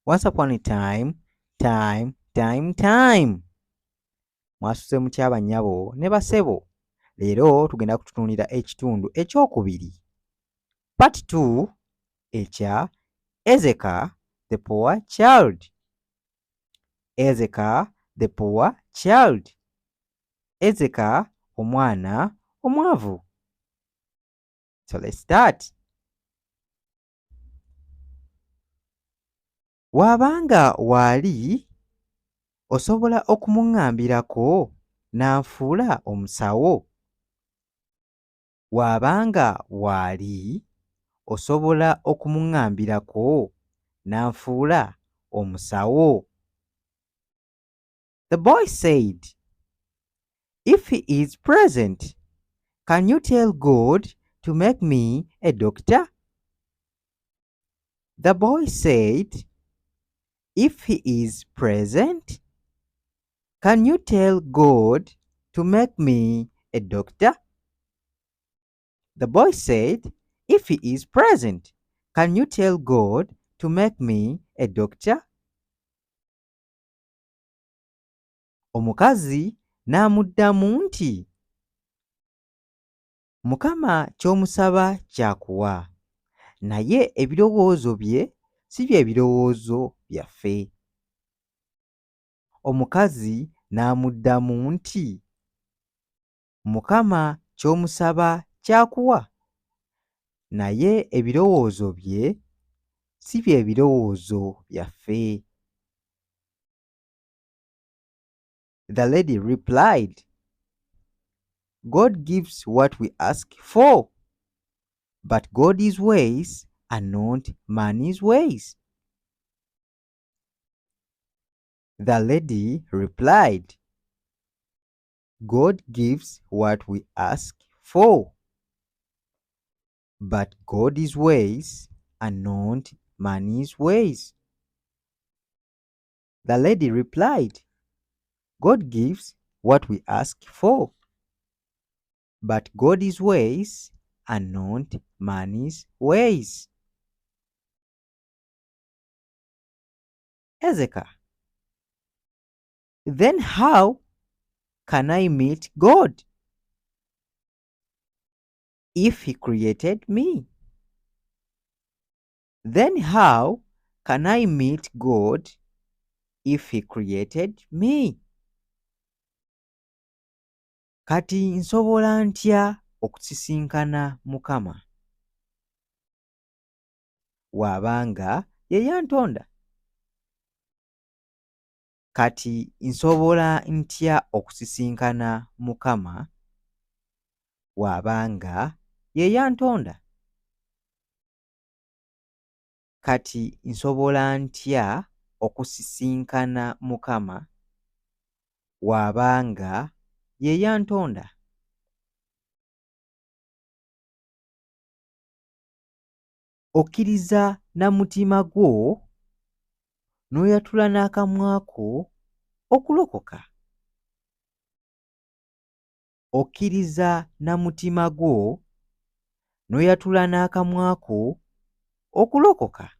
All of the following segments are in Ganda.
Once upon a time. Mwasuse mu kyabanyabo ne basebo. Leero tugenda kutunuulira ekitundu ekyokubiri. Part 2 ekya Ezeka the poor child. Ezeka the poor child. Ezeka omwana omwavu. So let's start. Wabanga waali osobola okumuŋŋambirako n'anfuula omusawo. Wabanga waali osobola okumuŋŋambirako n'anfuula omusawo. The boy said, "If he is present, can you tell God to make me a doctor?" The boy said, "If he is present, can you tell God to make me a doctor?" The boy said, "If he is present, can you tell God to make me a doctor?" Omukazi n'amuddamu nti, "Mukama ky'omusaba kyakuwa, naye ebirowoozo bye si bye birowoozo byaffe." Omukazi n'amuddamu nti, "Mukama ky'omusaba kyakuwa, naye ebirowoozo bye si bye birowoozo byaffe." The lady replied, "God gives what we ask for, but God's ways are not man's ways." The lady replied, "God gives what we ask for, but God's ways are not man's ways." The lady replied, "God gives what we ask for, but God's ways are not man's ways." Ezeka, "Then how can I meet God if he created me? Then how can I meet God if he created me? Kati nsobola ntya okusisinkana Mukama wabanga ye yantonda? Kati nsobola ntya okusisinkana Mukama wabanga ye yantonda? Kati nsobola ntya okusisinkana Mukama wabanga ye yantonda? Okkiriza na mutima gwo n'oyatula n'akamwa ko okulokoka. Okkiriza na mutima gwo n'oyatula n'akamwa ko okulokoka.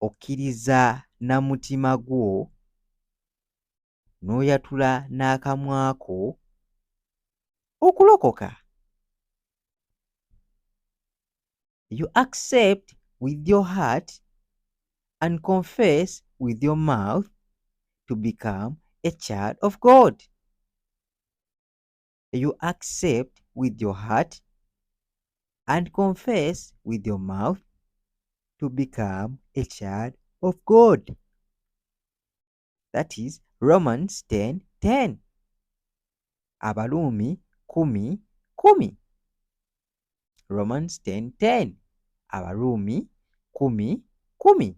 Okkiriza na mutima gwo n'oyatula n'akamwa ko okulokoka. You accept with your heart and confess with your mouth to become a child of God. You accept with your heart and confess with your mouth to become a child of God. That is Romans 10:10. Abarumi 10:10. Romans 10:10. Abarumi 10:10.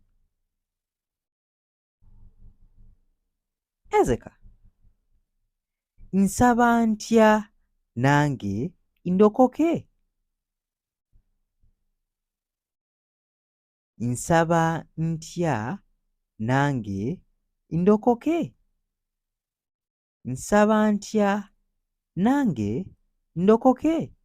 Ezeka, nsaba ntya nange ndokoke? Nsaba ntya nange ndokoke? Nsaba ntya nange ndokoke?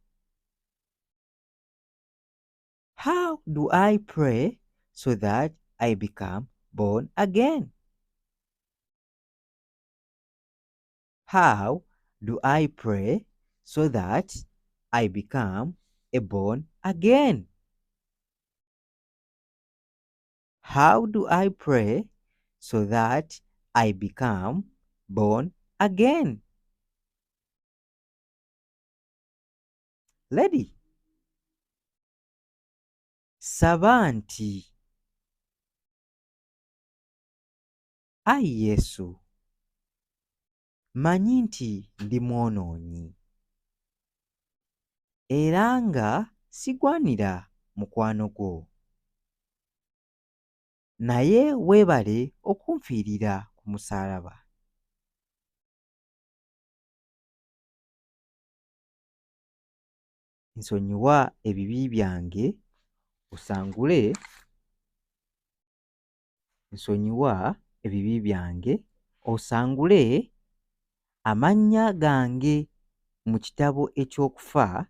How do I pray so that I become born again? How do I pray so that I become a born again? How do I pray so that I become born again? Lady. Sabanti. Ayi Yesu, mmanyi nti ndi mwonoonyi era nga sigwanira mukwano gwo, naye weebale okunfiirira ku musaalaba. Nsonyiwa ebibi byange osangule, nsonyiwa ebibi byange osangule amannya gange mu kitabo eky'okufa,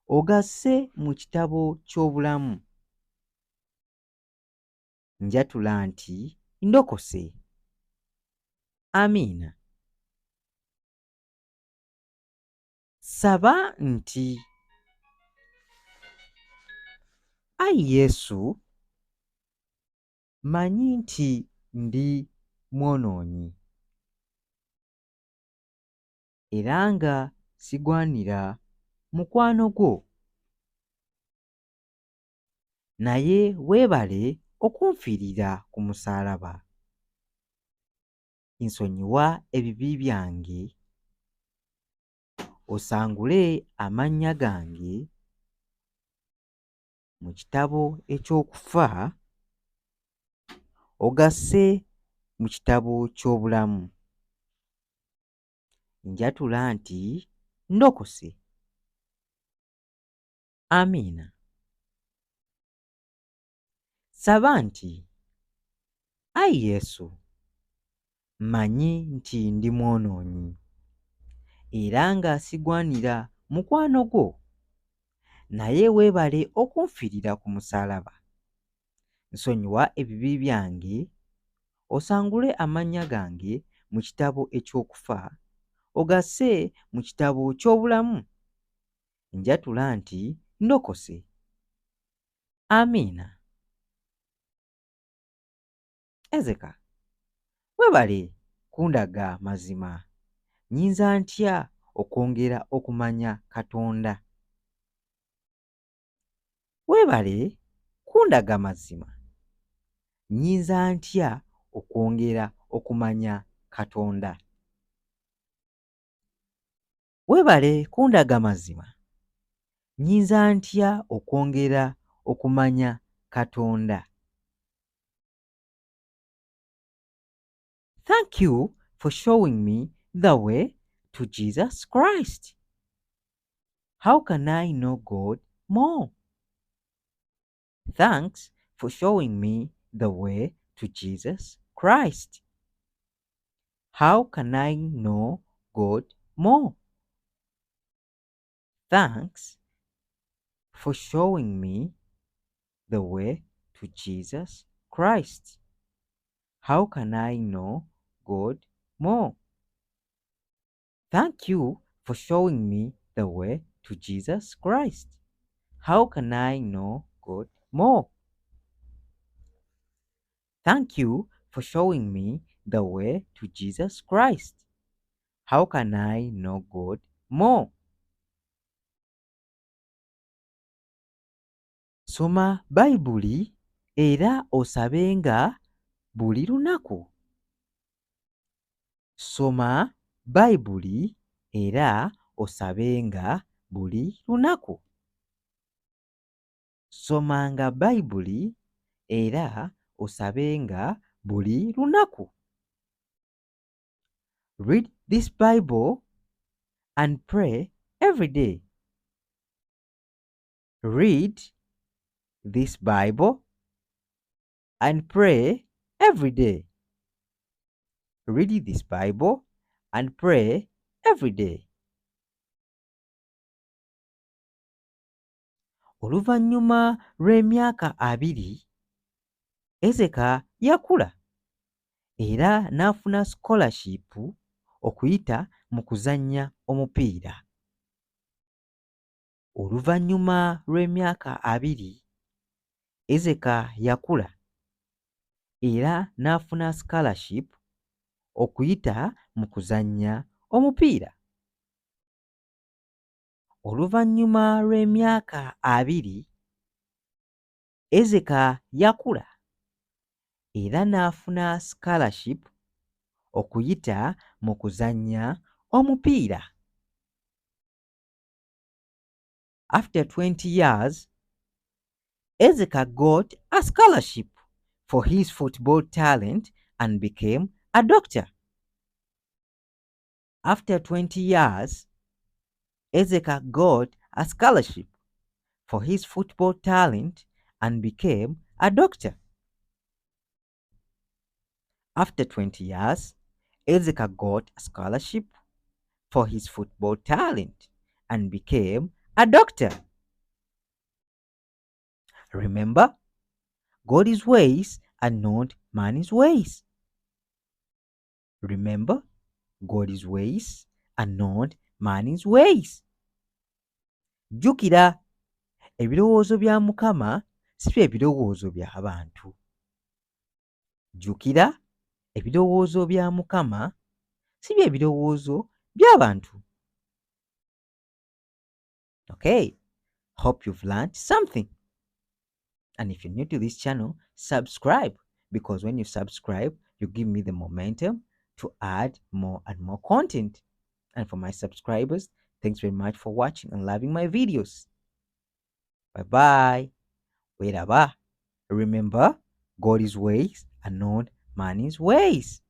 ogasse mu kitabo ky'obulamu. Njatula nti ndokose. Amiina. Saba nti Ayi Yesu, mmanyi nti ndi mwonoonyi era nga sigwanira mukwano gwo, naye weebale okunfiirira ku musaalaba. Nsonyiwa ebibi byange osangule amannya gange mu kitabo eky'okufa, ogasse mu kitabo ky'obulamu. Njatula nti ndokose. Amiina. Saba nti Ayi Yesu, mmanyi nti ndi mwonoonyi era nga sigwanira mukwano gwo, naye weebale okunfiirira ku musaalaba. Nsonyiwa ebibi byange osangule amannya gange mu kitabo eky'okufa, ogasse mu kitabo ky'obulamu. Njatula nti ndokose. Amiina. Ezeka, weebale kundaga mazima. Nnyinza ntya okwongera okumanya Katonda? Weebale kundaga mazima. Nnyinza ntya okwongera okumanya Katonda? Weebale kundaga mazima. Nnyinza ntya okwongera okumanya Katonda? Thank you for showing me the way to Jesus Christ. How can I know God more? Thanks for showing me the way to Jesus Christ. How can I know God more? Thanks for showing me the way to Jesus Christ. How can I know God more? Thank you for showing me the way to Jesus Christ. How can I know God more? Thank you for showing me the way to Jesus Christ. How can I know God more? Soma Bayibuli era osabenga buli lunaku. Soma Bayibuli era osabenga buli lunaku. Somanga Bayibuli era osabenga buli lunaku. Read this Bible and pray every day. Read this Bible and pray every day. Read this Bible and pray every day. Oluvannyuma lw'emyaka 2, Ezeka yakula era n'afuna scholarship okuyita mu kuzannya omupiira. Oluvannyuma lw'emyaka 2, Ezeka yakula era n'afuna scholarship okuyita mu kuzannya omupiira. Oluvannyuma lw'emyaka 2, Ezeka yakula era n'afuna scholarship okuyita mu kuzannya omupiira. After 20 years, Ezeka got a scholarship for his football talent and became a doctor. After 20 years, Ezeka got a scholarship for his football talent and became a doctor. After 20 years, Ezeka got a scholarship for his football talent and became a doctor. Remember, God's ways are not man's ways. Remember, God's ways are not man's ways. Jjukira, ebirowoozo bya Mukama si bye birowoozo by'abantu. Jjukira, ebirowoozo bya Mukama si bye birowoozo by'abantu. Okay, hope you've learned something. And if you're new to this channel, subscribe, because when you subscribe, you give me the momentum to add more and more content. And for my subscribers, thanks very much for watching and loving my videos. Bye-bye. Weraba. Remember, God's ways are not man's ways.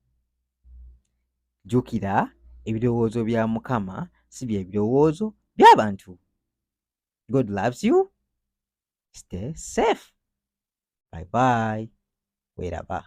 Jjukira, ebirowoozo bya Mukama si bye birowoozo by'abantu. God loves you. Stay safe. Bye-bye. Weraba.